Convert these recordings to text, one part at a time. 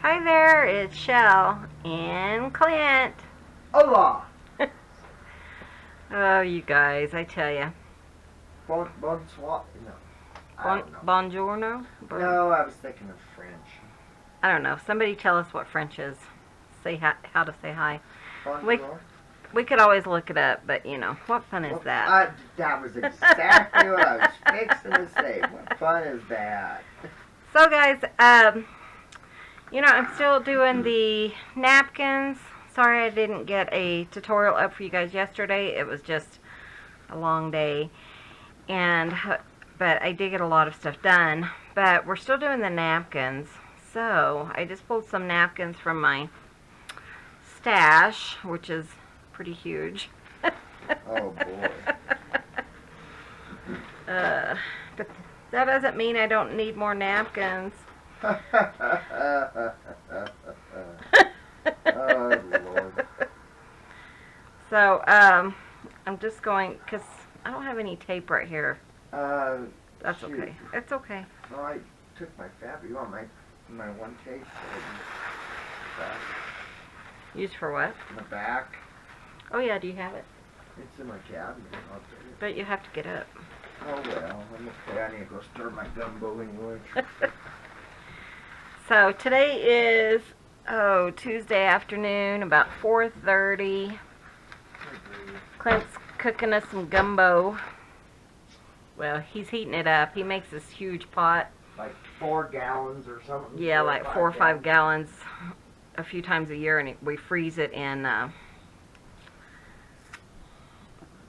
Hi there, it's Shell and Clint. Hola! Oh, you guys, I tell you. Bonsoir? No. I don't know. Buongiorno? No, I was thinking of French. I don't know. Somebody tell us what French is. Say how to say hi. Bonjour? We could always look it up, but you know, what fun is that? That was exactly what I was fixing to say. What fun is that? So guys, you know, I'm still doing the napkins. Sorry I didn't get a tutorial up for you guys yesterday. It was just a long day. But I did get a lot of stuff done. But we're still doing the napkins. So I just pulled some napkins from my stash, which is pretty huge. Oh boy. But that doesn't mean I don't need more napkins. Oh Lord. So, I'm just going, because I don't have any tape right here. That's shoot. okay. It's okay. Well, I took my fabric. You want my one tape? Used for what? In the back. Oh yeah, do you have it? It's in my cabinet. I'll take it. But you have to get up. Oh well, I'm okay. I need to go stir my gumbo anyway. So today is, Tuesday afternoon, about 4:30. Clint's cooking us some gumbo. Well, he's heating it up. He makes this huge pot. Like 4 gallons or something? Yeah, like 4 or 5 gallons a few times a year, and we freeze it in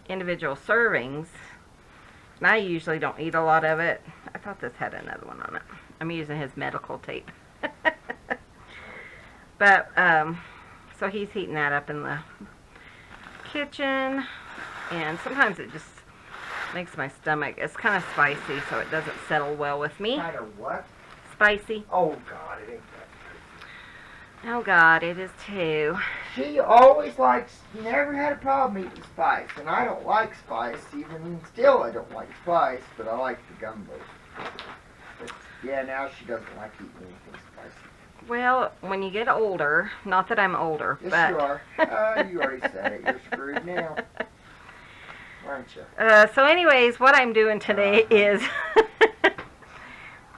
individual servings. And I usually don't eat a lot of it. I thought this had another one on it. I'm using his medical tape. But, so he's heating that up in the kitchen. And sometimes it just makes my stomach, it's kind of spicy, so it doesn't settle well with me. Kind of what? Spicy. Oh God, it ain't that. Oh God, it is too. She always never had a problem eating spice, and I don't like spice, even still I don't like spice, but I like the gumbo. But yeah, now she doesn't like eating anything spicy. Well, when you get older, not that I'm older, Yes, but... you are. You already said it. You're screwed now. Aren't you? So anyways, what I'm doing today is...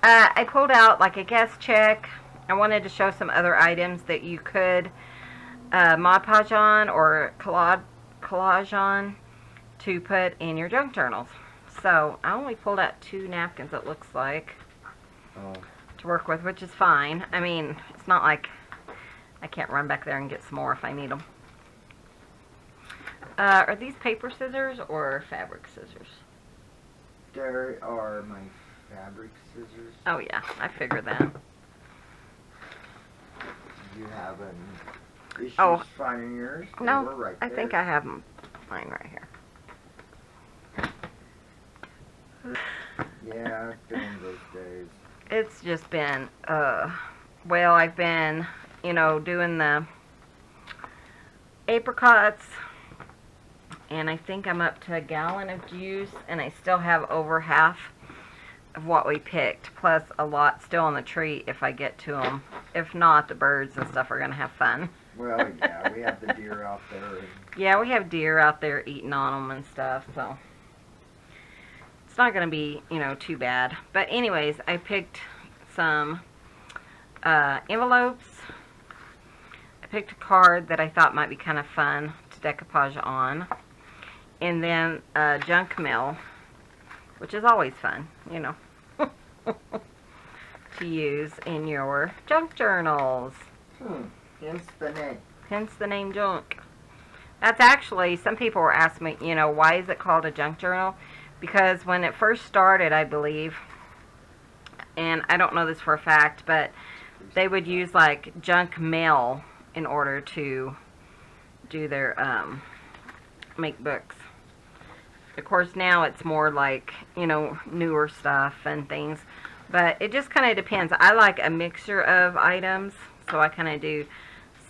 I pulled out like a guest check. I wanted to show some other items that you could Mod Podge on or collage on to put in your junk journals. So I only pulled out 2 napkins, it looks like, to work with, which is fine. I mean, it's not like I can't run back there and get some more if I need them. Are these paper scissors or fabric scissors? There are my fabric scissors. Oh yeah, I figured that. You have an issue finding yours? No, We're right I there. think I have mine right here. Yeah, I've been in those days. It's just been, well, I've been, you know, doing the apricots, and I think I'm up to a gallon of juice, and I still have over half of what we picked, plus a lot still on the tree if I get to them. If not, the birds and stuff are going to have fun. Well, yeah, we have the deer out there. And Yeah, we have deer out there eating on them and stuff, so it's not going to be, you know, too bad. But anyways, I picked some envelopes. I picked a card that I thought might be kind of fun to decoupage on. And then junk mail, which is always fun, you know, to use in your junk journals. Hence the name. Hence the name junk. That's actually, some people were asking me, you know, why is it called a junk journal? Because when it first started, I believe, and I don't know this for a fact, but they would use like junk mail in order to do their, make books. Of course, now it's more like, you know, newer stuff and things. But it just kind of depends. I like a mixture of items. So I kind of do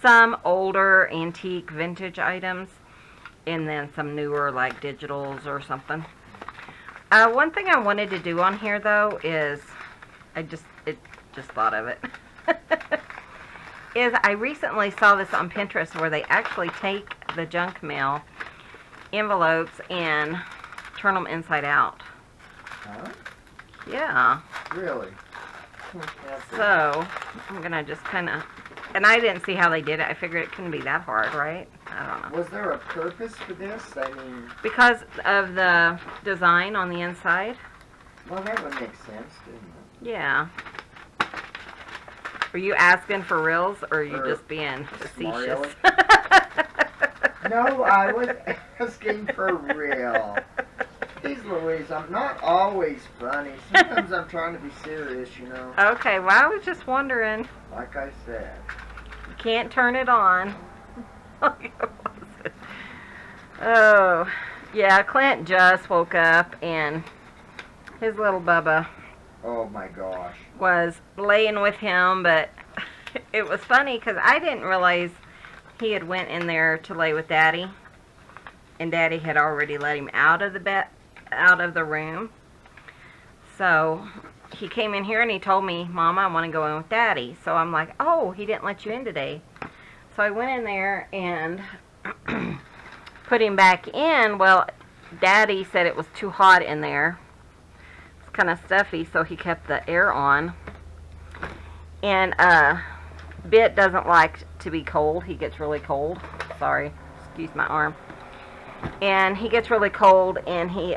some older, antique, vintage items. And then some newer, like digitals or something. One thing I wanted to do on here, though, is... I just thought of it. is I recently saw this on Pinterest where they actually take the junk mail envelopes and turn them inside out. Huh? Yeah. Really? So I'm gonna just kind of, and I didn't see how they did it. I figured it couldn't be that hard, right? I don't know. Was there a purpose for this? I mean, Because of the design on the inside. well, that would make sense, didn't Yeah. Are you asking for reals, or are you For just being facetious? it? No, I was asking for real. Jeez Louise, I'm not always funny. Sometimes I'm trying to be serious, you know. Okay, well, I was just wondering. Like I said. You can't turn it on. Oh, yeah, Clint just woke up, and his little Bubba Oh my gosh. was laying with him, but it was funny because I didn't realize he had went in there to lay with Daddy, and Daddy had already let him out of the bed, out of the room. So he came in here and he told me, Mom, I want to go in with Daddy. So I'm like, oh, he didn't let you in today. So I went in there and put him back in. Well, Daddy said it was too hot in there. It's kind of stuffy, so he kept the air on. And Bit doesn't like to be cold. He gets really cold. Sorry, excuse my arm. And he gets really cold, and he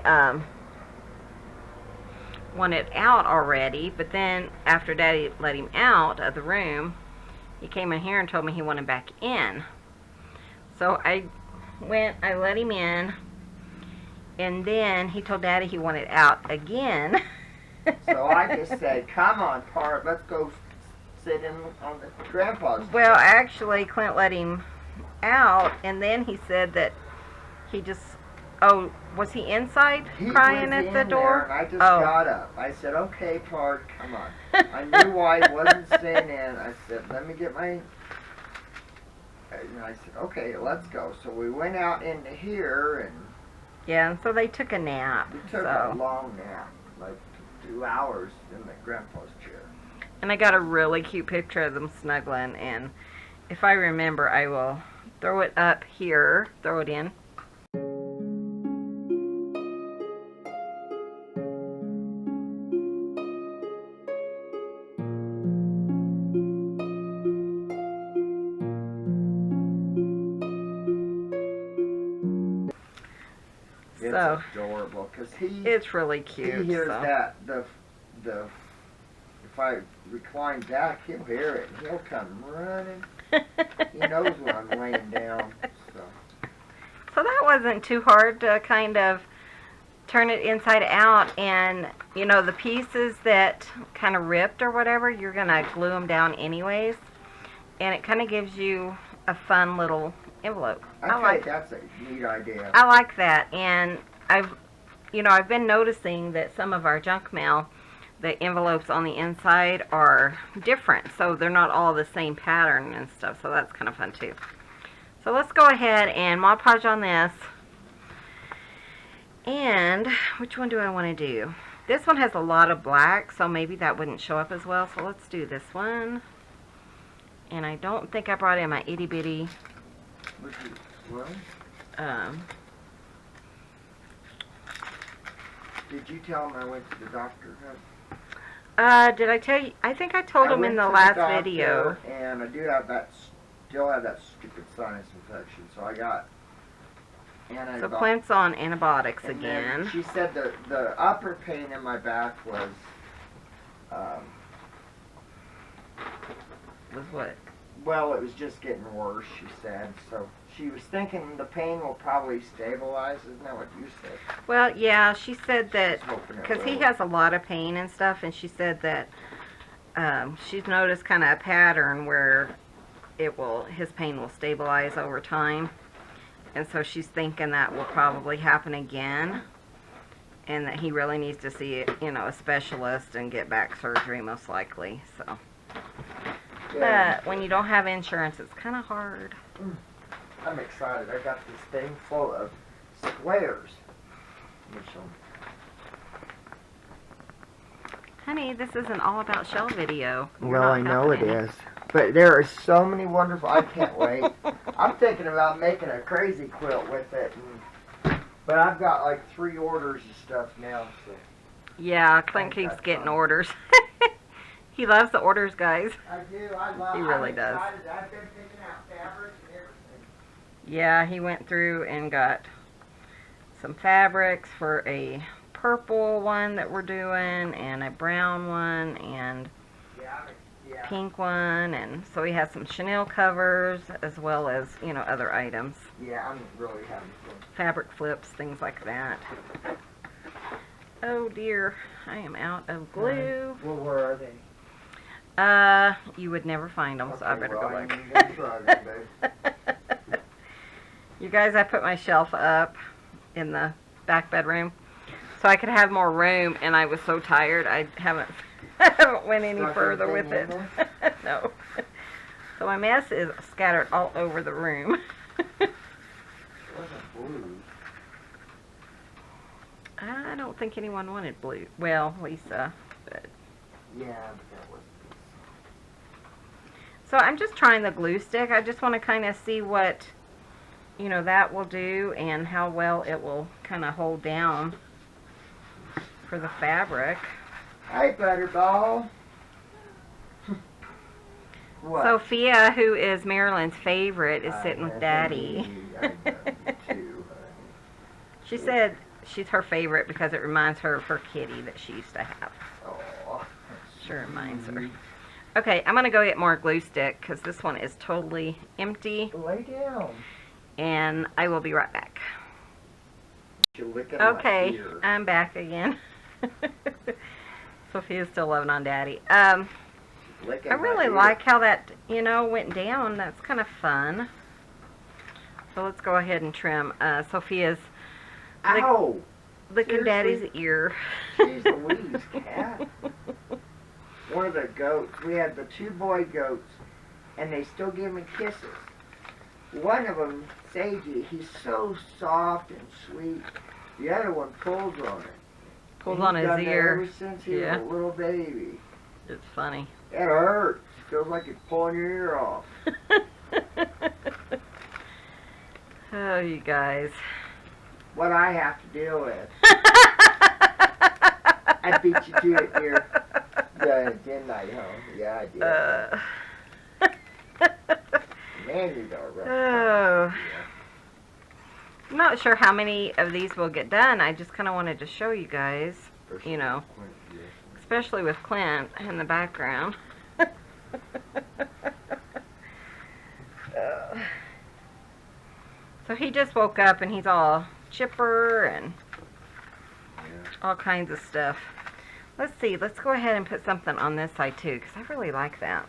wanted out already. But then after Daddy let him out of the room, he came in here and told me he wanted back in. So I let him in, and then he told Daddy he wanted out again. So I just said, come on, Part, let's go sit in on the grandpa's chair. Well, actually, Clint let him out, and then he said that he just, oh, was he inside He crying was at in the door? there, and I just Oh. got up. I said, okay, Part, come on. I knew why he wasn't staying in. I said, let me get my... And I said, okay, let's go. So we went out into here, and Yeah, and so they took a nap. we took So. a long nap, like 2 hours in the grandpa's chair. And I got a really cute picture of them snuggling, and if I remember, I will throw it up here, throw it in. It's So, adorable, because it's really he cute. hears So. that, if I recline back, he'll hear it, and he'll come running. He knows when I'm laying down, so. So that wasn't too hard to kind of turn it inside out, and you know, the pieces that kind of ripped or whatever, you're gonna glue them down anyways, and it kind of gives you a fun little envelope. I think that's a neat idea. I like that, and I've been noticing that some of our junk mail, the envelopes on the inside are different, so they're not all the same pattern and stuff, so that's kind of fun too. So let's go ahead and Mod Podge on this. And which one do I want to do? This one has a lot of black, so maybe that wouldn't show up as well, so let's do this one. And I don't think I brought in my itty bitty Well, did you tell him I went to the doctor? did I tell you? I think I told him in the last video. And I do have still have that stupid sinus infection, so I got So Clint's on antibiotics and again. then she said the upper pain in my back was Was what? well, it was just getting worse, she said. So she was thinking the pain will probably stabilize. Isn't that what you said? Well, yeah, she said that I was hoping it because he will. has a lot of pain and stuff, and she said that she's noticed kind of a pattern where his pain will stabilize over time, and so she's thinking that will probably happen again, and that he really needs to see a specialist and get back surgery most likely. So, Yeah. but when you don't have insurance, it's kind of hard. I'm excited. I got this thing full of squares. Which Honey, this isn't all about shell video. You're Well, not I know it helping. is. But there are so many wonderful. I can't wait. I'm thinking about making a crazy quilt with it, but I've got like 3 orders and stuff now. So Yeah, Clint keeps getting orders. He loves the orders, guys. I do. I love. He really does. I've been picking out fabric and everything. Yeah, he went through and got some fabrics for a purple one that we're doing, and a brown one, and Yeah. pink one, and so he has some chenille covers as well as, you know, other items. Yeah, I'm really having fun. Fabric flips, things like that. Oh dear, I am out of glue. Well, where are they? You would never find them, so I better well, go I look. ain't even gonna try that, babe. You guys, I put my shelf up in the back bedroom so I could have more room, and I was so tired I haven't went any Stuck further with it. everything No. So my mess is scattered all over the room. It wasn't blue. I don't think anyone wanted blue. Well, Lisa. But. Yeah, but that was. So I'm just trying the glue stick. I just want to kind of see what, you know, that will do and how well it will kind of hold down for the fabric. Hey, Butterball. What? Sophia, who is Marilyn's favorite, is I sitting with love Daddy. you. I love you too, She said she's her favorite because it reminds her of her kitty that she used to have. honey. Aw, Sure reminds her. sweet. Okay, I'm going to go get more glue stick because this one is totally empty, Lay down. and I will be right back. You're licking my Okay, ear. I'm back again. Sophia's still loving on Daddy. Licking I my really ear. like how that, you know, went down. That's kind of fun. So let's go ahead and trim Sophia's Ow! licking Daddy's Seriously? ear. Jeez Louise, cat. One of the goats, we had the 2 boy goats, and they still give me kisses. One of them, Seiji, he's so soft and sweet. The other one pulls on it. Pulls And on he's his done that ear. ever since he Yeah. was a little baby. It's funny. It hurts. Feels like it's pulling your ear off. Oh, you guys. What I have to deal with. I beat you to it, dear. Yeah, didn't I, huh? Yeah, I did. Man, these are rough. Oh. I'm not sure how many of these will get done. I just kind of wanted to show you guys, you know, especially with Clint in the background. So he just woke up and he's all chipper and all kinds of stuff. Let's see, let's go ahead and put something on this side too, because I really like that.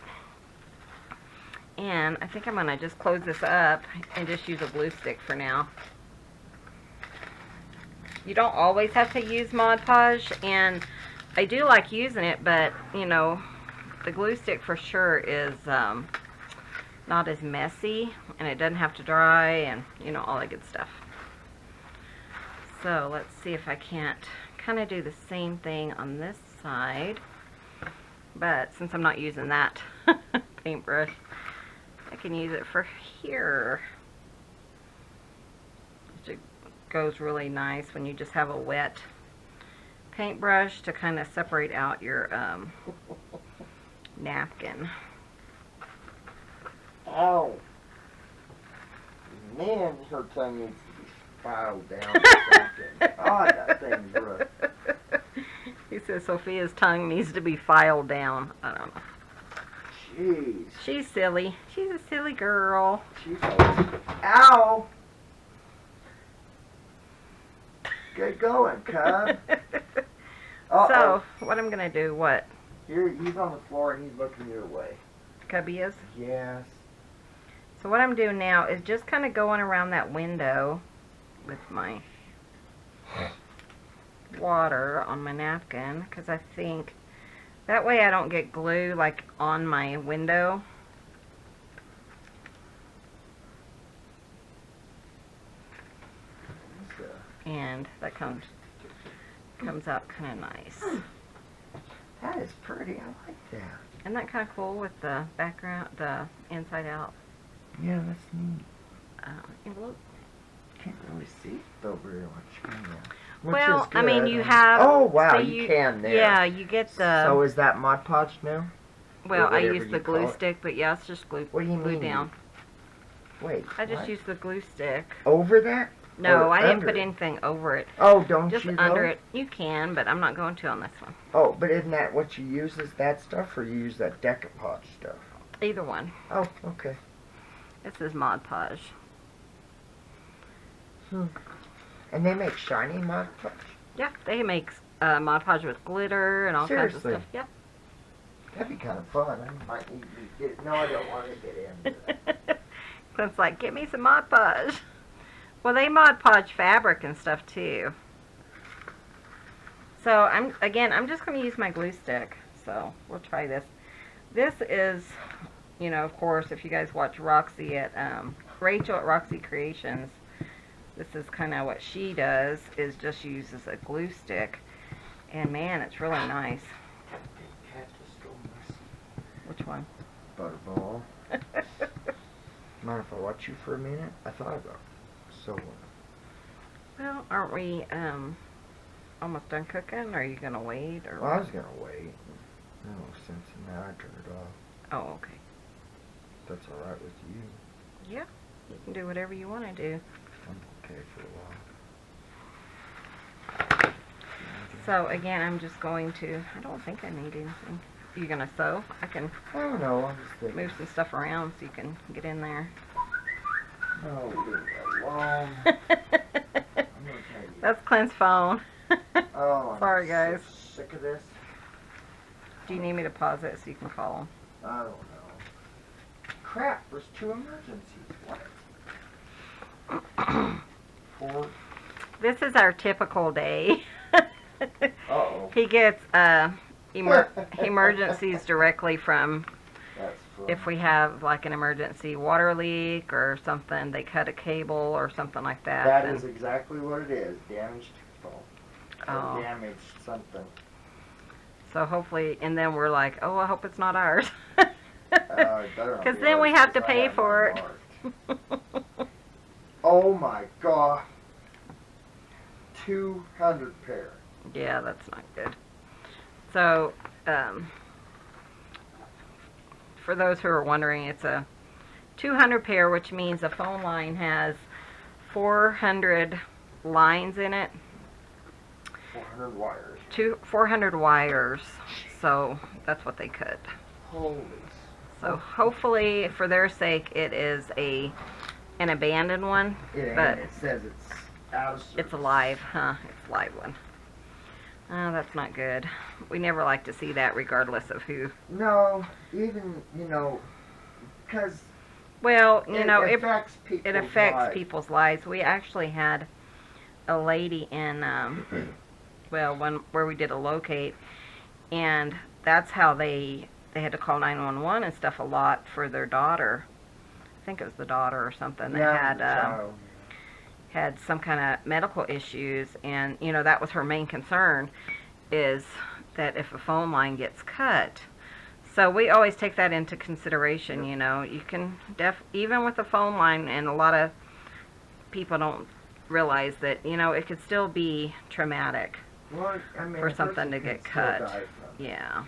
And I think I'm going to just close this up and just use a glue stick for now. You don't always have to use Mod Podge, and I do like using it, but, you know, the glue stick for sure is not as messy, and it doesn't have to dry, and, you know, all that good stuff. So let's see if I can't kind of do the same thing on this side, but since I'm not using that paintbrush, I can use it for here. It goes really nice when you just have a wet paintbrush to kind of separate out your napkin. Ow. Man, her tongue needs to be filed down or something. God, that thing's rough. He says Sophia's tongue needs to be filed down. I don't know. Jeez. She's silly. She's a silly girl. She's ow. Good going, cub. So, what I'm going to do, what? He's on the floor and he's looking your way. Cubby is? Yes. So what I'm doing now is just kind of going around that window with my water on my napkin, because I think that way I don't get glue like on my window. And that comes out kind of nice. That is pretty. I like that. Isn't that kind of cool with the background, the inside out Yeah, that's neat. envelope? Can't really see it though very much, can you? Well, I mean, you have. Oh wow, so you can there. Yeah, you get the. So is that Mod Podge now? Well, I whatever use the you call glue it? stick, but yeah, it's just glue. What do you glue mean? down. Wait. I just what? use the glue stick. Over that? No, Or I didn't under put it? anything over it. Oh, don't Just you? under though? it. You can, but I'm not going to on this one. Oh, but isn't that what you use? Is that stuff, or you use that decoupage stuff? Either one. Oh, okay. This is Mod Podge. And they make shiny Mod Podge. Yeah, they make Mod Podge with glitter and all kinds of Seriously? stuff. Yeah. That'd be kind of fun. I might need to get it. No, I don't want to get into that. Clint's like, get me some Mod Podge. Well, they Mod Podge fabric and stuff too. So I'm just going to use my glue stick. So we'll try this. This is, of course, if you guys watch Roxy at Rachel at Roxy Creations, this is kind of what she does, is just uses a glue stick, and man, it's really nice. Which one? Butterball. Mind if I watch you for a minute? I thought about sewing. Well, aren't we almost done cooking? Are you gonna wait or? Well, I was gonna wait. No sense in that. I turned it off. Oh, okay. That's all right with you. Yeah, you can do whatever you want to do. I'm okay for a while. So again, I'm just going to. I don't think I need anything. You gonna sew? I can I don't know. I'm just thinking. move some stuff around so you can get in there. No, leave it alone. I'm gonna tell you. That's Clint's phone. Oh, Sorry, I'm guys. so sick of this. Do you need me to pause it so you can call him? I don't know. Crap, there's 2 emergencies. What? 4. This is our typical day. Uh-oh. He gets emergencies directly from That's fun. if we have like an emergency water leak or something, they cut a cable or something like that. That then- is exactly what it is. Damaged phone. Oh. Or damaged something. So hopefully, and then we're like, oh, I hope it's not ours. Because then we have to pay for it. Oh my god. 200 pair. Yeah, that's not good. So, for those who are wondering, it's a 200 pair, which means a phone line has 400 lines in it. 400 wires. 400 wires. So that's what they cut. Holy. So hopefully, for their sake, it is an abandoned one. It ain't. But It says it's out of service. it's alive, huh? It's a live one. Oh, that's not good. We never like to see that, regardless of who. No, even, because Well, it affects people's it affects lives. people's lives. We actually had a lady in, where we did a locate, and that's how they had to call 911 and stuff a lot for their daughter. I think it was the daughter or something that Yeah, the child. had some kind of medical issues, and that was her main concern, is that if a phone line gets cut. So we always take that into consideration. You can even with a phone line, and a lot of people don't realize that it could still be traumatic Well, I mean, for a something person to can get still cut. die from it. Yeah,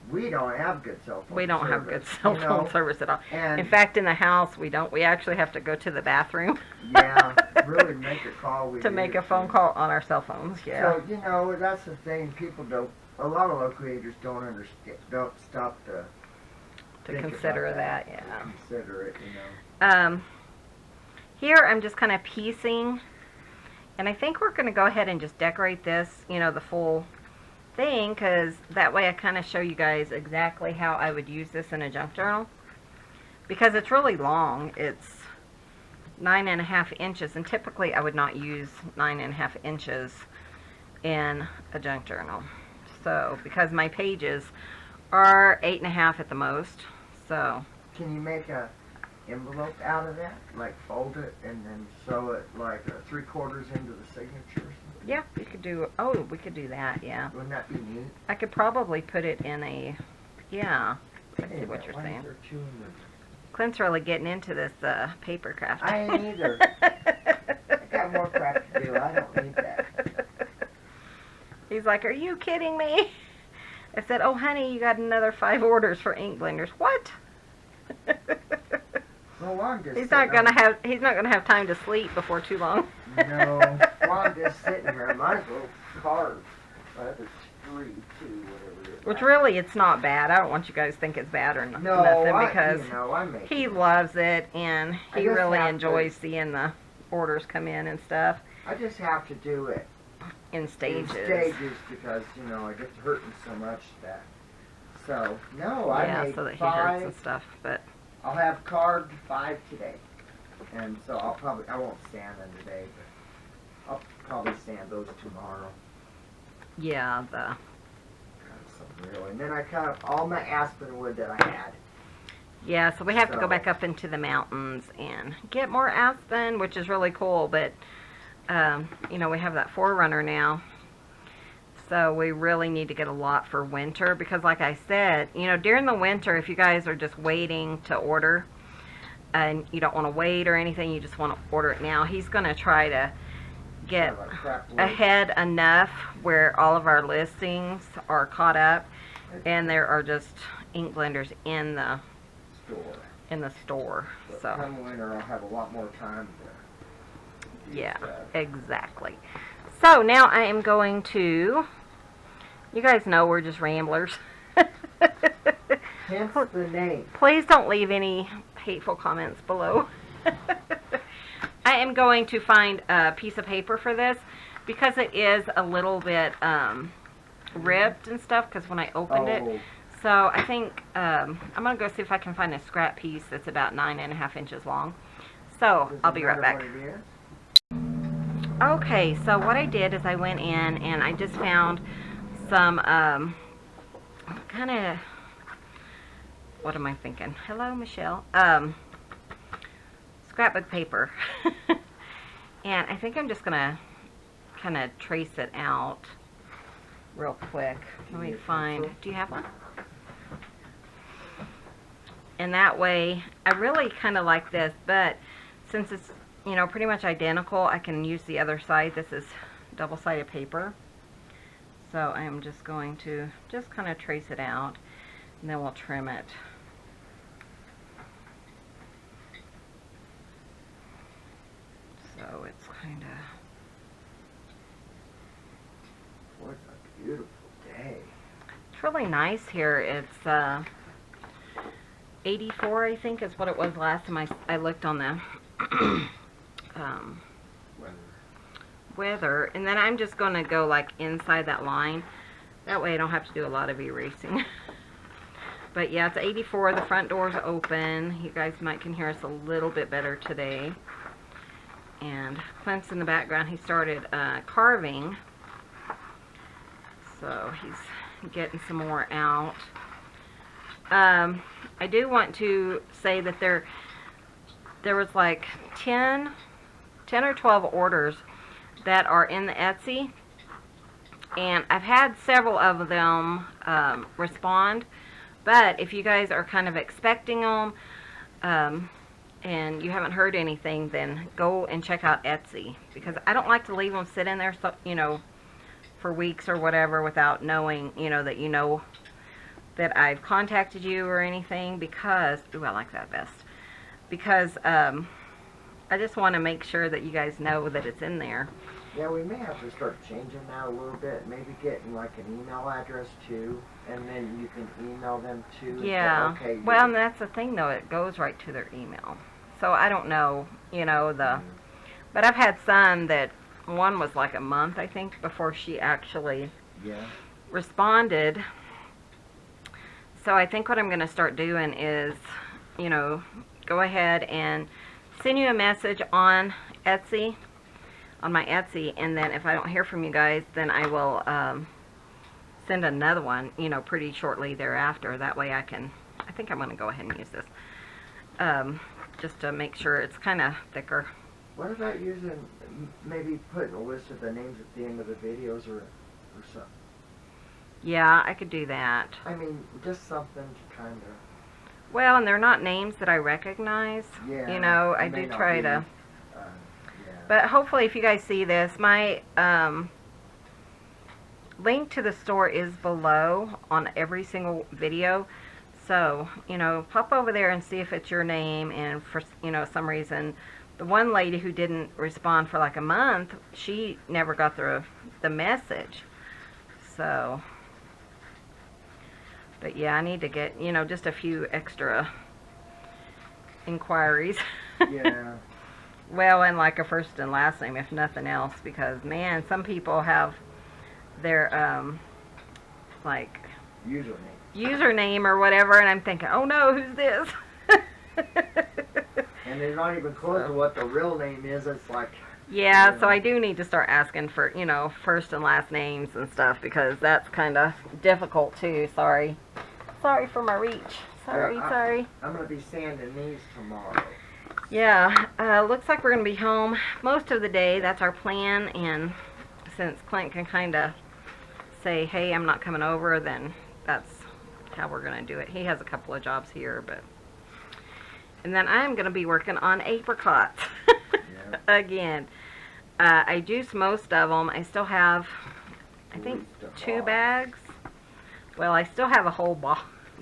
We don't have good cell phone we don't have good cell phone service at all. And In fact, in the house, we don't. We actually have to go to the bathroom yeah, really make a call. to make a phone call on our cell phones. Yeah. So that's the thing. People don't. A lot of locators don't understand. Don't stop to think consider about that. to Yeah. consider it. Here I'm just kind of piecing, and I think we're going to go ahead and just decorate this, the full thing, because that way I kind of show you guys exactly how I would use this in a junk journal, because it's really long. It's 9.5 inches, and typically I would not use 9.5 inches in a junk journal. So, because my pages are 8.5 at the most, so. Can you make a envelope out of that? Like fold it and then sew it like 3/4 into the signature or something? Yeah, we could do, oh, we could do that, yeah. Wouldn't that be neat? I could probably put it in a, yeah. I see Hey, what you're why is saying. there two in Clint's really getting into this paper craft. I ain't either. I got more crap to do. I don't need that. He's like, are you kidding me? I said, oh, honey, you got another 5 orders for ink blenders. What? Well, I'm just He's not gonna have time to sleep before too long. No. While I'm just sitting here, I might as well carve. My other 3, 2, whatever it is. Which really, it's not bad. I don't want you guys to think it's bad or nothing because I make he it. loves it and I he just really have to- enjoys seeing the orders come in and stuff I just have to do it in stages. in stages because, I get to hurting so much that. So, no, I Yeah, made so that he 5. hurts and stuff. But I'll have carved 5 today. And so I won't sand them today, but I'll probably sand those tomorrow. yeah, Cut some real. And then I cut up all my aspen wood that I had. so we have to go So- back up into the mountains and get more aspen, which is really cool. But we have that forerunner now. So we really need to get a lot for winter because like I said, during the winter, if you guys are just waiting to order and you don't want to wait or anything, you just want to order it now, he's going to try to get Have a crap wood. ahead enough where all of our listings are caught up and there are just ink blenders in the store. But So come winter, I'll have a lot more time to yeah, use that. exactly. So now I am going to, you guys know we're just ramblers. Hence the name. Please don't leave any hateful comments below. I am going to find a piece of paper for this because it is a little bit ripped and stuff because when I opened it. So I think I'm going to go see if I can find a scrap piece that's about 9.5 inches long. So Does I'll it be right matter back. what it is? Okay, so what I did is I went in and I just found some kind of, what am I thinking? Hello, Michelle. Scrapbook paper. And I think I'm just going to kind of trace it out real quick. Let me find, do you have one? And that way, I really kind of like this, but since it's, pretty much identical, I can use the other side. This is double-sided paper. So I am just going to just kind of trace it out, and then we'll trim it. So it's kind of... Boy, it's a beautiful day. It's really nice here. It's 84, I think, is what it was last time I looked on the weather. And then I'm just going to go like inside that line. That way I don't have to do a lot of erasing. But yeah, it's 84. The front door's open. You guys might can hear us a little bit better today. And Clint's in the background. He started carving. So he's getting some more out. I do want to say that there was like 10 or 12 orders that are in the Etsy, and I've had several of them respond, but if you guys are kind of expecting them and you haven't heard anything, then go and check out Etsy, because I don't like to leave them sit in there, so, for weeks or whatever without knowing, that I've contacted you or anything, because, ooh, I like that best, because I just want to make sure that you guys know that it's in there. Yeah, we may have to start changing that a little bit. Maybe getting like an email address too, and then you can email them too. And Yeah. say, okay, Well, and that's the thing, though. It goes right to their email. So I don't know, but I've had some that one was like a month, I think, before she actually responded. So I think what I'm going to start doing is, go ahead and send you a message on Etsy, on my Etsy, and then if I don't hear from you guys, then I will send another one, pretty shortly thereafter. That way I think I'm going to go ahead and use this, just to make sure it's kind of thicker. What about using, maybe putting a list of the names at the end of the videos or something? Yeah, I could do that. I mean, just something to kind of. Well, and they're not names that I recognize. Yeah. You know, I it may do not try be, to. yeah. But hopefully, if you guys see this, my link to the store is below on every single video. So, you know, pop over there and see if it's your name. And for, you know, some reason, the one lady who didn't respond for like a month, she never got the message. So, but yeah, I need to get, you know, just a few extra inquiries. Yeah. Well, and like a first and last name, if nothing else, because man, some people have their like username or whatever, and I'm thinking, oh no, who's this? And they're not even close to what the real name is. It's like. Yeah, You so know. I do need to start asking for, you know, first and last names and stuff, because that's kind of difficult too. Sorry for my reach. Sorry. I'm gonna be sanding these tomorrow. Yeah, looks like we're going to be home most of the day. That's our plan. And since Clint can kind of say, hey, I'm not coming over, then that's how we're going to do it. He has a couple of jobs here, but. And then I'm going to be working on apricots again. I juiced most of them. I still have, I think, 2 bags. Well, I still have a whole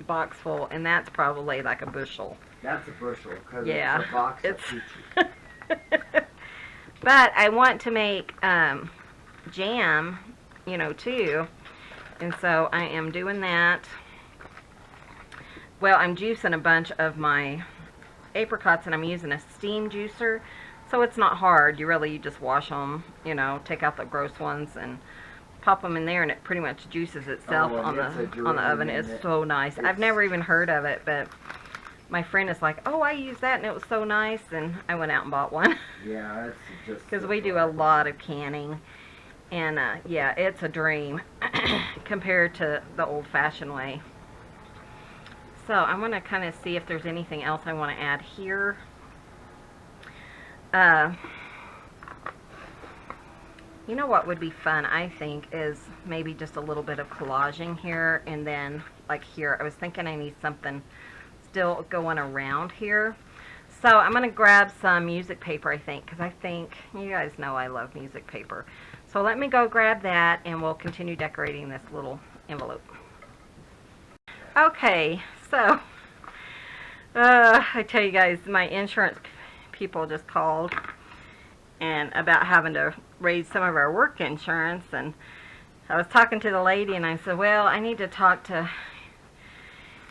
box full, and that's probably like a bushel. That's a bushel, because Yeah, it's a box of peaches. But I want to make jam, you know, too. And so I am doing that. Well, I'm juicing a bunch of my apricots, and I'm using a steam juicer. So it's not hard. You just wash them, you know, take out the gross ones and pop them in there, and it pretty much juices itself on the oven. It's so nice. I've never even heard of it, but my friend is like, oh, I used that and it was so nice, and I went out and bought one. Yeah, it's just because we do a lot of canning, and yeah, it's a dream compared to the old-fashioned way. So I'm going to kind of see if there's anything else I want to add here. You know what would be fun, I think, is maybe just a little bit of collaging here, and then like here, I was thinking I need something still going around here. So I'm going to grab some music paper, I think, because I think, you guys know I love music paper. So let me go grab that, and we'll continue decorating this little envelope. Okay, so I tell you guys, my insurance people just called and about having to raise some of our work insurance, and I was talking to the lady, and I said, well, I need to talk to,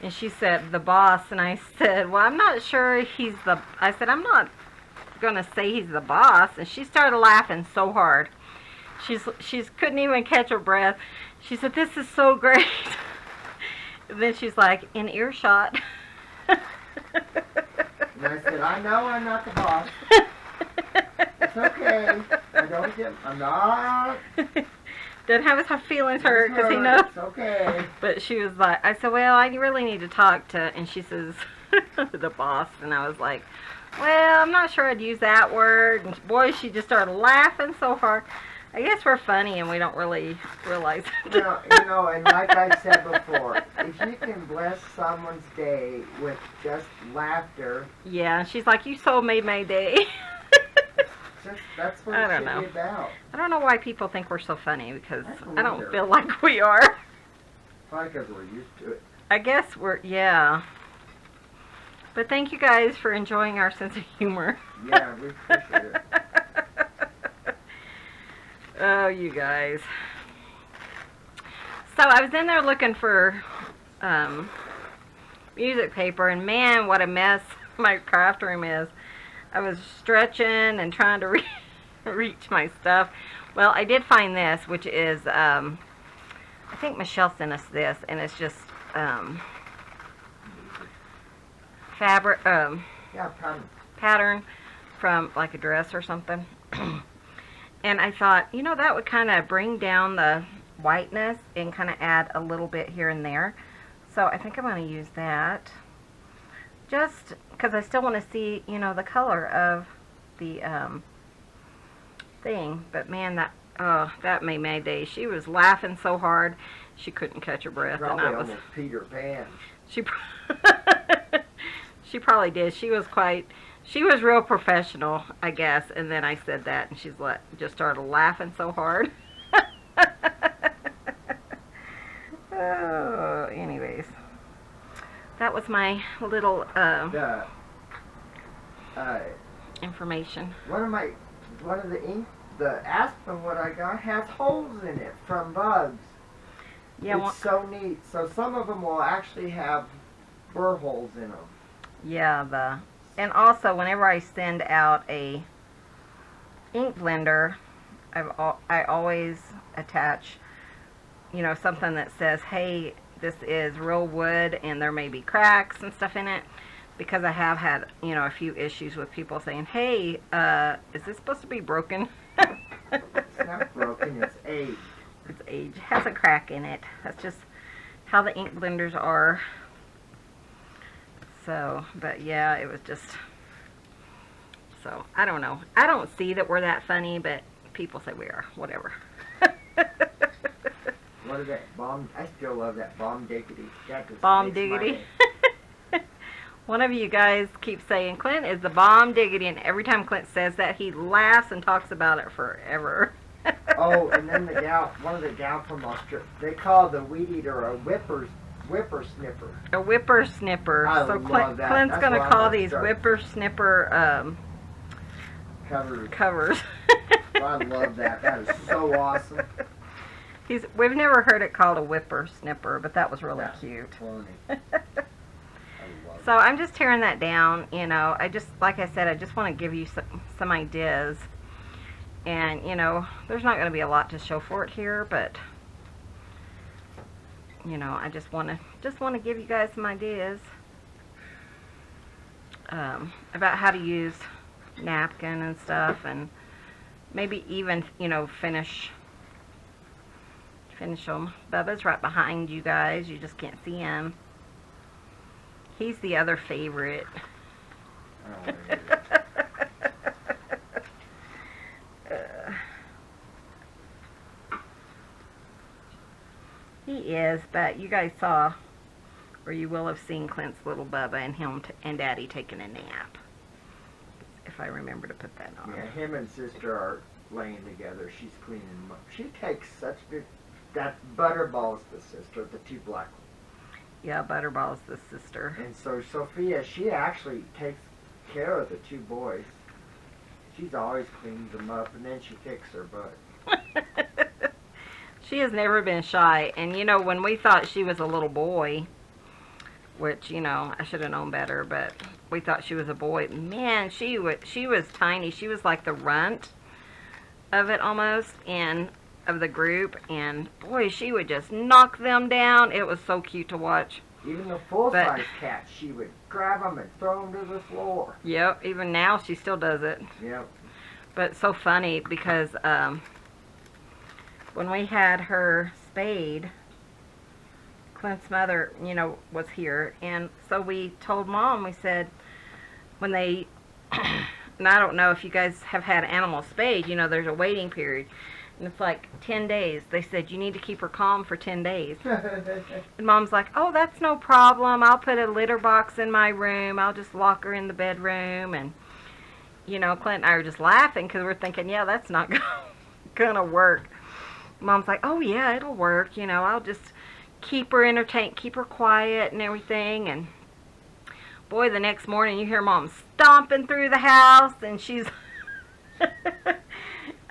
and she said, the boss, and I said, well, I'm not sure I said, I'm not going to say he's the boss, and she started laughing so hard. She's couldn't even catch her breath. She said, this is so great. And then she's like, in earshot. And I said, I know I'm not the boss. It's okay. I'm not. Doesn't have his feelings hurt because he knows. It's okay. But she was like, I said, well, I really need to talk to, and she says, the boss. And I was like, well, I'm not sure I'd use that word. And boy, she just started laughing so hard. I guess we're funny and we don't really realize it. You know, and like I said before, if you can bless someone's day with just laughter. Yeah, she's like, you so made my day. That's what it should be about. I don't know why people think we're so funny, because I don't feel like we are. Probably because we're used to it. I guess yeah. But thank you guys for enjoying our sense of humor. Yeah, we appreciate it. Oh, you guys. So I was in there looking for music paper, and man, what a mess my craft room is. I was stretching and trying to reach my stuff. Well, I did find this, which is, I think Michelle sent us this, and it's just fabric, pattern from like a dress or something. And I thought, you know, that would kind of bring down the whiteness and kind of add a little bit here and there. So I think I'm going to use that. Just because I still want to see, you know, the color of the thing. But man, that made my day. She was laughing so hard she couldn't catch her breath, Probably and almost Peter Pan. she she probably did. She was real professional, I guess. And then I said that, and she's just started laughing so hard. Oh, anyways, that was my little information. One of the Aspen what I got has holes in it from bugs. Yeah, it's so neat. So some of them will actually have burr holes in them. Yeah, and also whenever I send out a ink blender, I always attach, something that says, hey, this is real wood and there may be cracks and stuff in it, because I have had, a few issues with people saying, hey, is this supposed to be broken? It's not broken, it's aged. It's aged. It has a crack in it. That's just how the ink blenders are. So, but yeah, it was just, so, I don't know. I don't see that we're that funny, but people say we are. Whatever. What is that? I still love that bomb diggity. Bomb diggity. One of you guys keeps saying, Clint is the bomb diggity, and every time Clint says that, he laughs and talks about it forever. Oh, and then one of the gal from Australia, they call the weed eater a whippersnipper. A whippersnipper. I So love that. Clint's That's going to what I'm call gonna these start. whippersnipper covers. I love that. That is so awesome. We've never heard it called a whippersnipper, but that was really That's cute. funny. So I'm just tearing that down, like I said, I just want to give you some ideas. And, there's not going to be a lot to show for it here, but, I just want to give you guys some ideas about how to use napkin and stuff, and maybe even, finish them. Bubba's right behind you guys. You just can't see him. He's the other favorite. Oh, He is, but you guys saw, or you will have seen Clint's little Bubba and him and Daddy taking a nap. If I remember to put that on. Yeah, him and sister are laying together. She's cleaning them up. She takes such good. That Butterball's the sister, the two black ones. Yeah, Butterball's the sister. And so Sophia, she actually takes care of the two boys. She's always cleans them up, and then she kicks her butt. She has never been shy, and when we thought she was a little boy, which I should have known better, but we thought she was a boy. Man, she was tiny. She was like the runt of it almost, and of the group, and boy, she would just knock them down. It was so cute to watch. Even the full-size cats, she would grab them and throw them to the floor. Yep, even now she still does it. Yep. But it's so funny because when we had her spayed, Clint's mother, was here, and so we told Mom, we said, when they, and I don't know if you guys have had animals spayed, there's a waiting period. And it's like 10 days. They said, you need to keep her calm for 10 days. And Mom's like, oh, that's no problem. I'll put a litter box in my room. I'll just lock her in the bedroom. And, Clint and I were just laughing because we're thinking, yeah, that's not going to work. Mom's like, oh, yeah, it'll work. I'll just keep her entertained, keep her quiet and everything. And, boy, the next morning you hear Mom stomping through the house, and she's...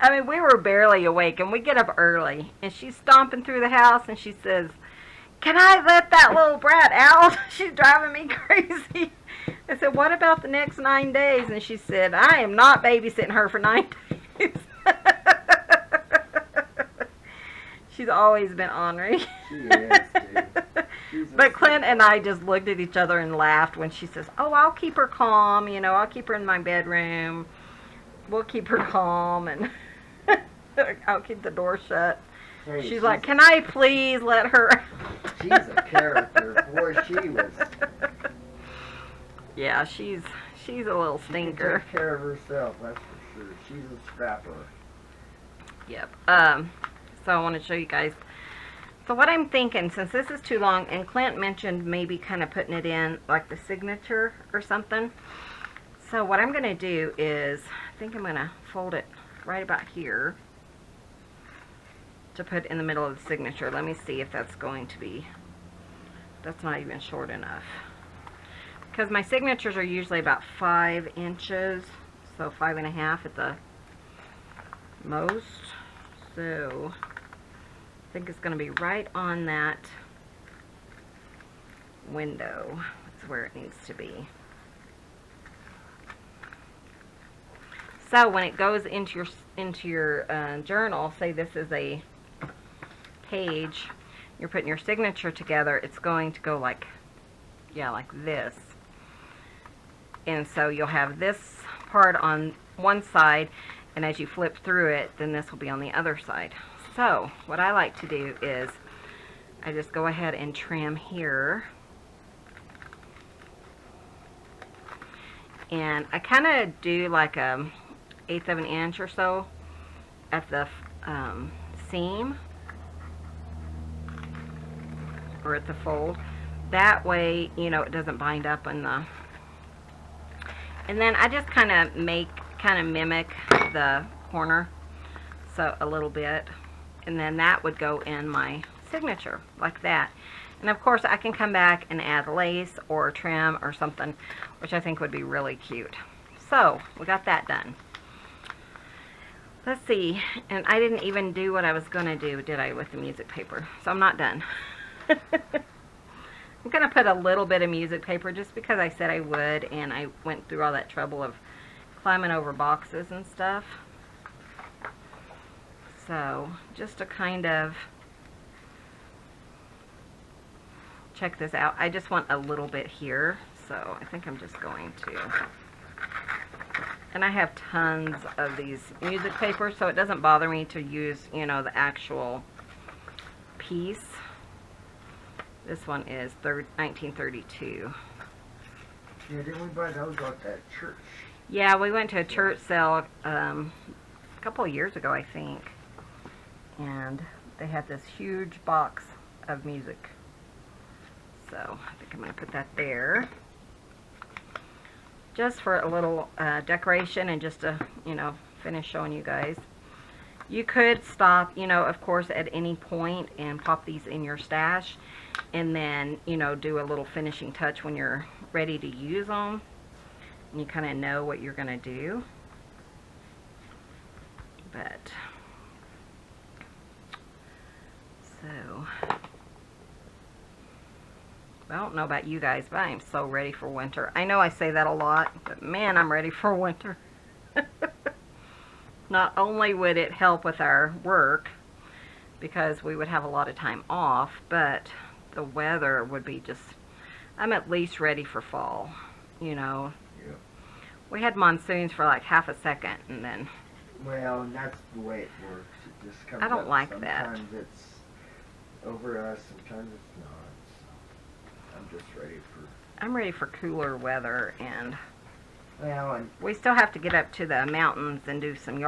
I mean, we were barely awake, and we get up early, and she's stomping through the house, and she says, can I let that little brat out? She's driving me crazy. I said, what about the next 9 days? And she said, I am not babysitting her for 9 days. She's always been ornery. She is, dude. But Clint and I just looked at each other and laughed when she says, oh, I'll keep her calm, I'll keep her in my bedroom. We'll keep her calm, and I'll keep the door shut. Hey, she's like, can I please let her out? She's a character. Boy, she was. Yeah, she's a little She can stinker. take care of herself, that's for sure. She's a scrapper. Yep. So I want to show you guys. So what I'm thinking, since this is too long, and Clint mentioned maybe kind of putting it in like the signature or something. So what I'm going to do is, I think I'm going to fold it right about here to put in the middle of the signature. Let me see if that's going to be, that's not even short enough. Because my signatures are usually about 5 inches, so 5.5 at the most. So I think it's going to be right on that window. That's where it needs to be. So when it goes into your journal, say this is a page, you're putting your signature together, it's going to go like, yeah, like this. And so you'll have this part on one side, and as you flip through it, then this will be on the other side. So what I like to do is I just go ahead and trim here. And I kind of do like a 1/8 of an inch or so at the seam or at the fold. That way, you know, it doesn't bind up in the. And then I just kind of mimic the corner, so a little bit, and then that would go in my signature like that. And of course, I can come back and add lace or trim or something, which I think would be really cute. So we got that done. Let's see, and I didn't even do what I was going to do, did I, with the music paper? So I'm not done. I'm going to put a little bit of music paper just because I said I would, and I went through all that trouble of climbing over boxes and stuff. So just to kind of check this out, I just want a little bit here, so I think I'm just going to. And I have tons of these music papers, so it doesn't bother me to use, you know, the actual piece. This one is 1932. Yeah, didn't we buy those at that church? Yeah, we went to a church sale a couple of years ago, I think. And they had this huge box of music. So I think I'm going to put that there. Just for a little decoration and just to, you know, finish showing you guys. You could stop, you know, of course, at any point and pop these in your stash. And then, you know, do a little finishing touch when you're ready to use them. And you kind of know what you're going to do. But, so, I don't know about you guys, but I am so ready for winter. I know I say that a lot, but man, I'm ready for winter. Not only would it help with our work, because we would have a lot of time off, but the weather would be just, I'm at least ready for fall, you know. Yeah. We had monsoons for like half a second, and then. Well, and that's the way it works. It just comes I don't up. like that. Sometimes it's over us, sometimes it's not. So I'm just ready for. I'm ready for cooler weather, and Well, and we still have to get up to the mountains and do some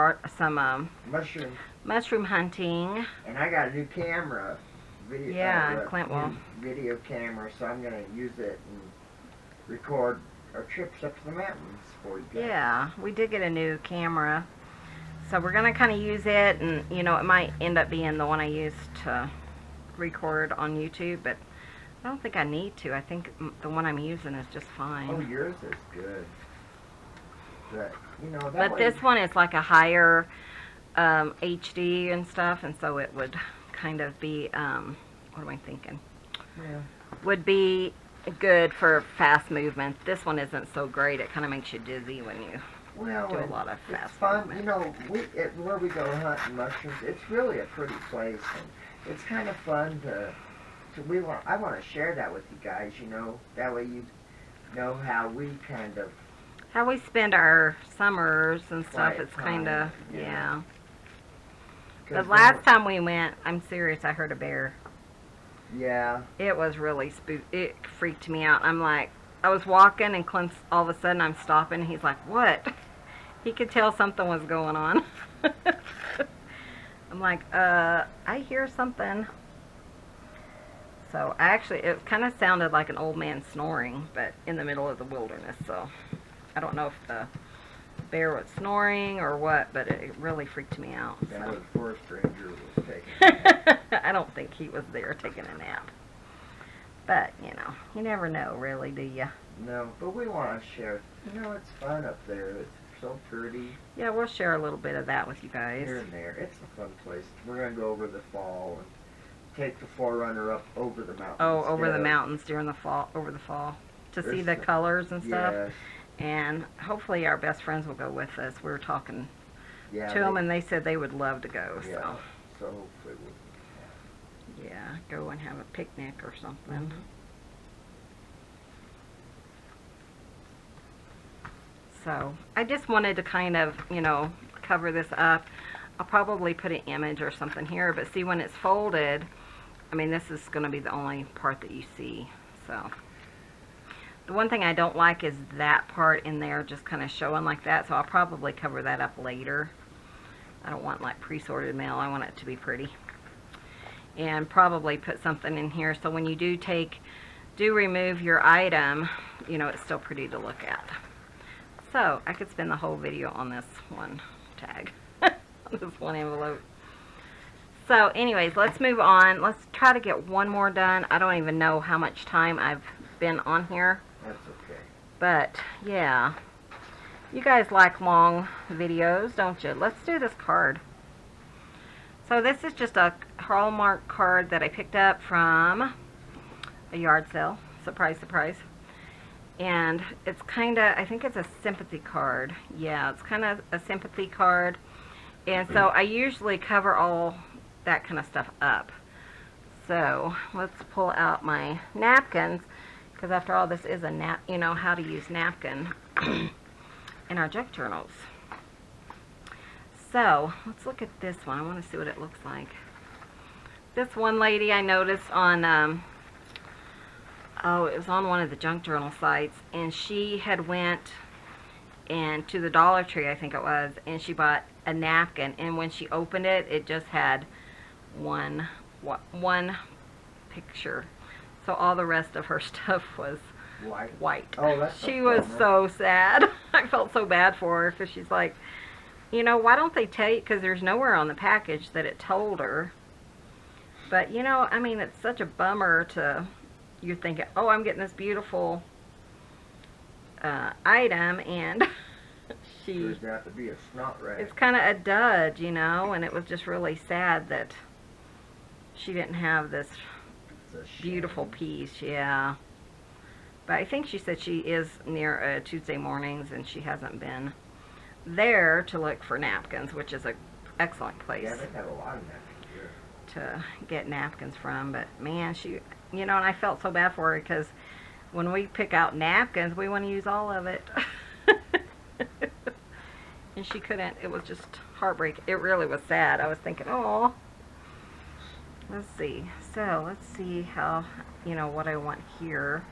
mushroom hunting. And I got a new camera. Clint will. Video camera, so I'm going to use it and record our trips up to the mountains for you guys. Yeah, we did get a new camera. So we're going to kind of use it, and, you know, it might end up being the one I use to record on YouTube, but I don't think I need to. I think the one I'm using is just fine. Oh, yours is good. But, you know, that But way, this one is like a higher HD and stuff, and so it would kind of be, what am I thinking? yeah. Would be good for fast movement. This one isn't so great. It kind of makes you dizzy when you Well, do a lot of it's fast fun. movement. You know, where we go hunting mushrooms, it's really a pretty place, and it's kind of fun to I want to share that with you guys. You know, that way you know how we kind of How we spend our summers and stuff, quiet it's kind of, time, yeah. The 'cause last time we went, I'm serious, I heard a bear. Yeah. It was really it freaked me out. I'm like, I was walking and Clint's, all of a sudden I'm stopping. He's like, what? He could tell something was going on. I'm like, I hear something. So it kind of sounded like an old man snoring, but in the middle of the wilderness. So I don't know if the bear was snoring or what, but it really freaked me out. That So. was forest ranger was taking. I don't think he was there taking a nap. But, you never know, really, do you? No, but we want to share. It's fun up there. It's so pretty. Yeah, we'll share a little bit of that with you guys. Here and there. It's a fun place. We're going to go over the fall and take the forerunner up over the mountains. Oh, over the mountains during the fall, to see the colors and stuff. Yes. And hopefully our best friends will go with us. We were talking Yeah, to them, and they said they would love to go. Yeah, so hopefully we'll. Yeah, go and have a picnic or something. So I just wanted to kind of, cover this up. I'll probably put an image or something here, but see when it's folded, I mean, this is going to be the only part that you see. So the one thing I don't like is that part in there just kind of showing like that, so I'll probably cover that up later. I don't want like pre-sorted mail. I want it to be pretty. And probably put something in here so when you do remove your item, it's still pretty to look at. So I could spend the whole video on this one tag, on this one envelope. So anyways, let's move on. Let's try to get one more done. I don't even know how much time I've been on here. That's okay. But yeah, you guys like long videos, don't you? Let's do this card. So this is just a Hallmark card that I picked up from a yard sale. Surprise, surprise. And it's kind of, I think it's a sympathy card. Yeah, it's kind of a sympathy card. And so I usually cover all that kind of stuff up. So let's pull out my napkins, because after all, this is a how to use napkin in our junk journals. So let's look at this one. I want to see what it looks like. This one lady I noticed on, it was on one of the junk journal sites, and she had went to the Dollar Tree, I think it was, and she bought a napkin, and when she opened it, it just had one picture. So all the rest of her stuff was white. Oh, that's she was so sad. I felt so bad for her, because she's like, why don't they tell you, because there's nowhere on the package that it told her. But, I mean, it's such a bummer to, you're thinking, oh, I'm getting this beautiful item, and There's got to be a snot rag. it's kind of a dud, and it was just really sad that she didn't have this beautiful piece, yeah. But I think she said she is near Tuesday mornings, and she hasn't been there to look for napkins, which is an excellent place. Yeah, they have a lot of napkins here to get napkins from. But man, she, and I felt so bad for her, because when we pick out napkins, we want to use all of it. And she couldn't. It was just heartbreaking. It really was sad. I was thinking, oh, let's see. So let's see how, what I want here.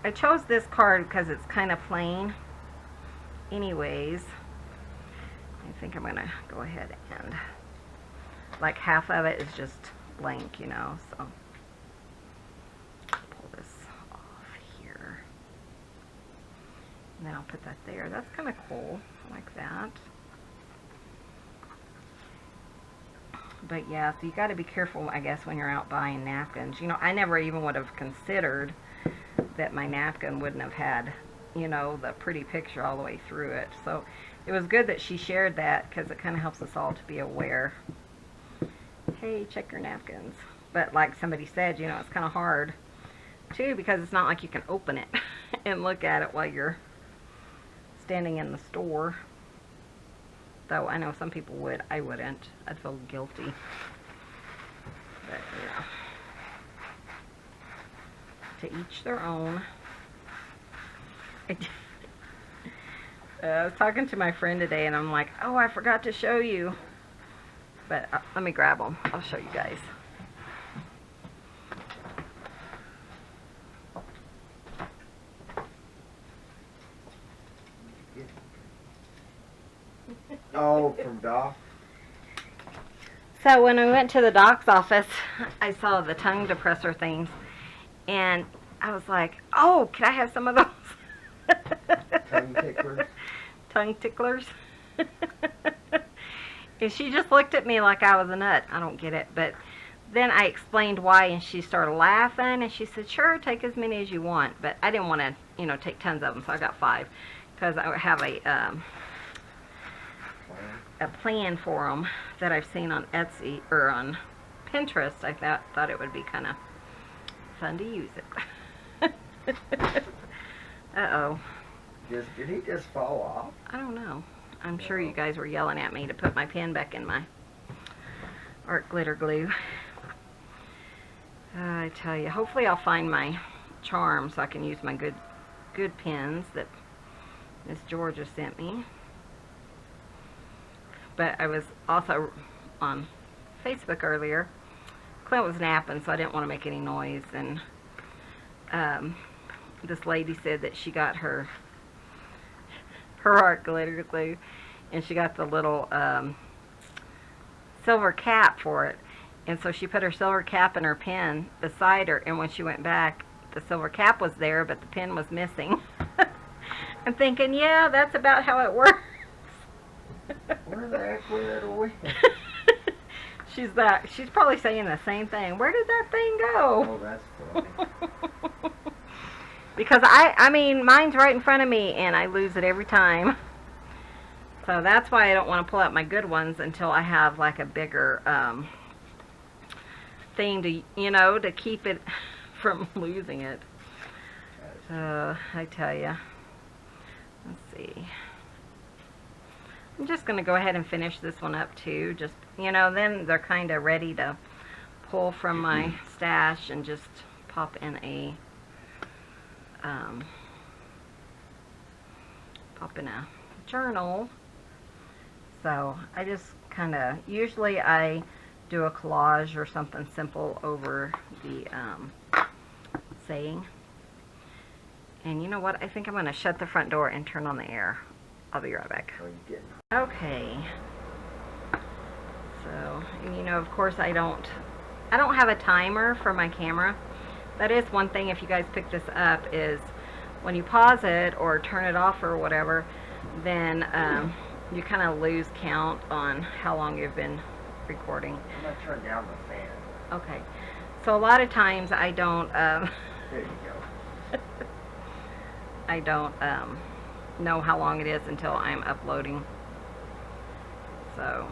I chose this card because it's kind of plain. Anyways, I think I'm gonna go ahead and, like, half of it is just blank, so pull this off here, and then I'll put that there. That's kind of cool. I like that. But yeah, so you got to be careful, I guess, when you're out buying napkins. I never even would have considered that my napkin wouldn't have had, the pretty picture all the way through it. So it was good that she shared that, because it kind of helps us all to be aware. Hey, check your napkins. But like somebody said, it's kind of hard too, because it's not like you can open it and look at it while you're standing in the store. Though I know some people would. I wouldn't. I'd feel guilty. But yeah. To each their own. I was talking to my friend today, and I'm like, oh, I forgot to show you. But let me grab them. I'll show you guys. Oh, from Doc? So when I went to the doc's office, I saw the tongue depressor things, and I was like, oh, can I have some of those? Tongue ticklers. Tongue ticklers. And she just looked at me like I was a nut. I don't get it. But then I explained why, and she started laughing, and she said, sure, take as many as you want. But I didn't want to, take tons of them, so I got 5. Because I have a plan for them that I've seen on Etsy, or on Pinterest. I thought it would be kind of fun to use it. Uh-oh. Did he just fall off? I don't know. I'm sure you guys were yelling at me to put my pen back in my art glitter glue. I tell you, hopefully I'll find my charm so I can use my good pens that Miss Georgia sent me. But I was also on Facebook earlier. Clint was napping, so I didn't want to make any noise. And this lady said that she got her art glitter glue, and she got the little silver cap for it. And so she put her silver cap in her pen beside her, and when she went back, the silver cap was there, but the pen was missing. I'm thinking, yeah, that's about how it works. Where the heck was that away? She's probably saying the same thing. Where did that thing go? Oh, that's funny. Because I mean, mine's right in front of me, and I lose it every time. So that's why I don't want to pull out my good ones until I have like a bigger thing to, to keep it from losing it. So I tell you. Let's see. I'm just going to go ahead and finish this one up too. Just, then they're kind of ready to pull from my stash and just pop in a journal. So I just kind of, usually I do a collage or something simple over the saying. And you know what? I think I'm going to shut the front door and turn on the air. I'll be right back. Oh, you didn't. Okay. So, and of course I don't have a timer for my camera. That is one thing, if you guys pick this up, is when you pause it or turn it off or whatever, then you kind of lose count on how long you've been recording. I'm going to turn down the fan. Okay. So a lot of times I don't, There you go. I don't know how long it is until I'm uploading. So,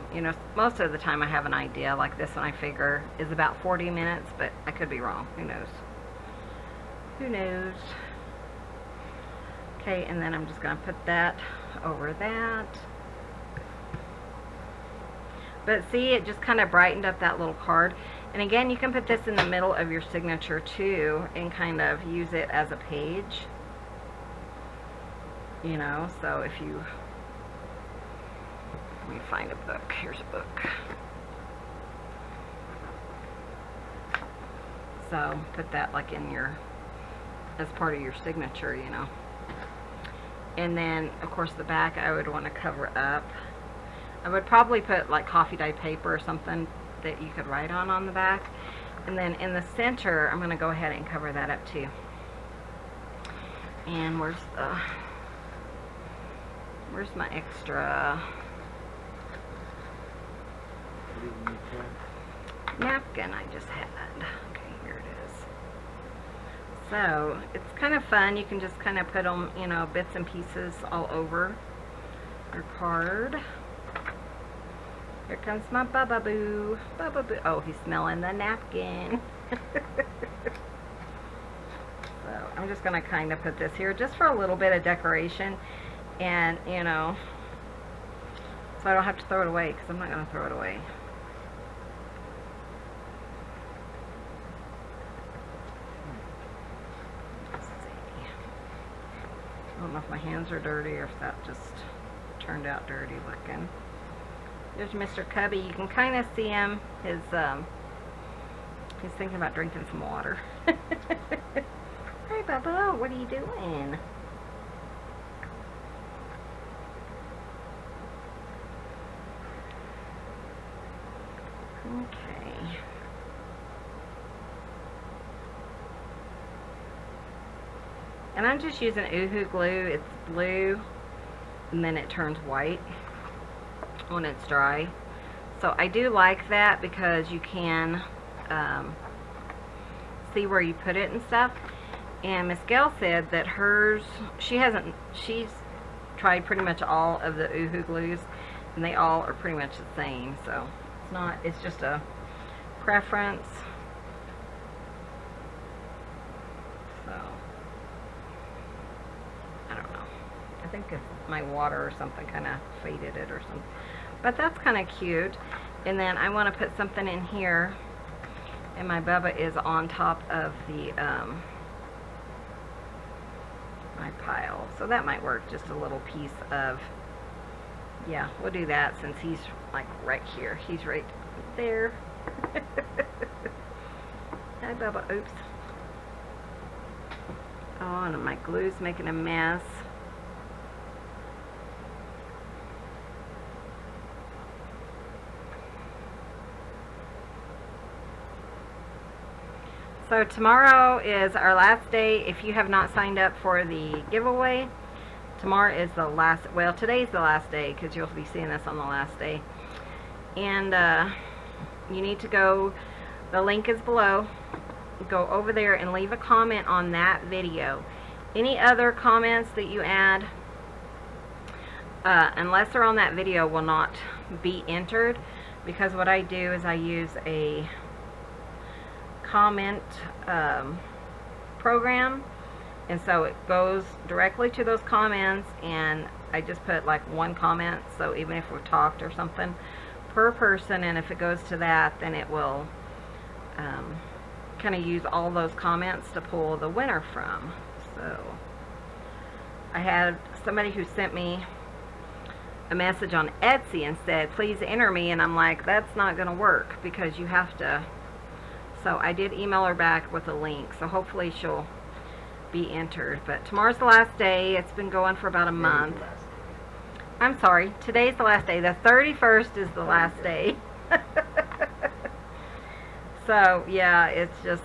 most of the time I have an idea. Like this one I figure is about 40 minutes, but I could be wrong. Who knows? Who knows? Okay, and then I'm just going to put that over that. But see, it just kind of brightened up that little card. And again, you can put this in the middle of your signature too and kind of use it as a page. So if you, let me find a book. Here's a book. So put that like in your, as part of your signature, And then, of course, the back I would want to cover up. I would probably put like coffee dye paper or something that you could write on the back. And then in the center, I'm going to go ahead and cover that up too. And where's my extra napkin I just had? Okay, here it is. So it's kind of fun. You can just kind of put them, bits and pieces all over your card. Here comes my Bubba Boo. Bubba Boo. Oh, he's smelling the napkin. So I'm just going to kind of put this here just for a little bit of decoration. And, so I don't have to throw it away, because I'm not going to throw it away. Let's see. I don't know if my hands are dirty or if that just turned out dirty looking. There's Mr. Cubby. You can kind of see him. He's thinking about drinking some water. Hey, Bubba, what are you doing? And I'm just using Oohoo glue. It's blue, and then it turns white when it's dry. So I do like that because you can see where you put it and stuff. And Miss Gayle said that hers, she's tried pretty much all of the Oohoo glues, and they all are pretty much the same. So it's just a preference. So I don't know. I think it's my water or something kind of faded it or something. But that's kind of cute. And then I want to put something in here, and my Bubba is on top of the my pile, so that might work. Just a little piece of, yeah, we'll do that since he's like right here. He's right there. Hi, Bubba. Oops. Oh, and my glue's making a mess. So tomorrow is our last day. If you have not signed up for the giveaway, tomorrow is the last, well, today's the last day because you'll be seeing this on the last day. And you need to go, the link is below, go over there and leave a comment on that video. Any other comments that you add, unless they're on that video, will not be entered, because what I do is I use a comment program, and so it goes directly to those comments, and I just put like one comment, so even if we've talked or something, per person, and if it goes to that, then it will kind of use all those comments to pull the winner from. So I had somebody who sent me a message on Etsy and said, please enter me, and I'm like, that's not going to work because you have to. So I did email her back with a link, so hopefully she'll be entered. But tomorrow's the last day. It's been going for about a month. I'm sorry, today's the last day. The 31st is the last day. So yeah, it's just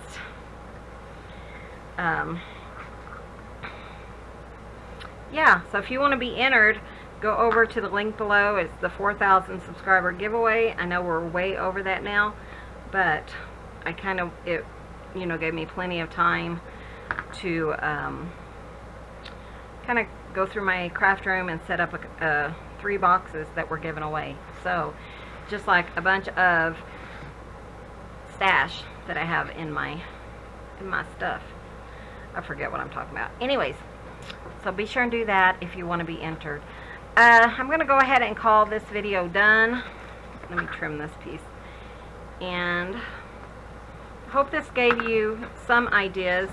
yeah, so if you want to be entered, go over to the link below. It's the 4,000 subscriber giveaway. I know we're way over that now, but I kind of, it, you know, gave me plenty of time to kind of go through my craft room and set up 3 boxes that were given away. So just like a bunch of stash that I have in my stuff. I forget what I'm talking about. Anyways, so be sure and do that if you want to be entered. I'm going to go ahead and call this video done. Let me trim this piece. And hope this gave you some ideas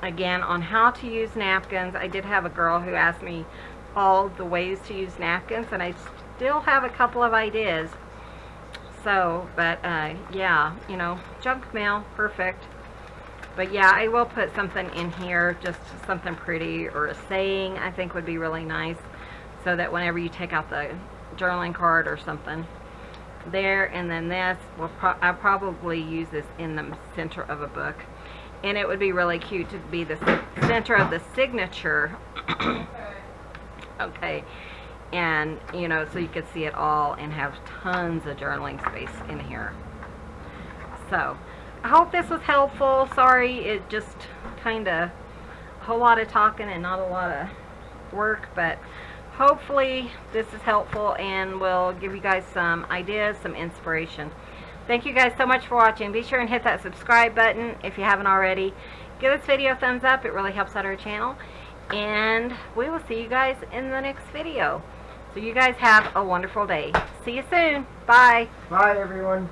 again on how to use napkins. I did have a girl who asked me all the ways to use napkins, and I still have a couple of ideas. So, but yeah, you know, junk mail, perfect. But yeah, I will put something in here, just something pretty, or a saying I think would be really nice, so that whenever you take out the journaling card or something, there, and then this, I'll probably use this in the center of a book, and it would be really cute to be the center of the signature. Okay, and you know, so you could see it all and have tons of journaling space in here. So I hope this was helpful. Sorry, it just kind of a whole lot of talking and not a lot of work, but hopefully this is helpful and will give you guys some ideas, some inspiration. Thank you guys so much for watching. Be sure and hit that subscribe button if you haven't already. Give this video a thumbs up. It really helps out our channel. And we will see you guys in the next video. So you guys have a wonderful day. See you soon. Bye. Bye, everyone.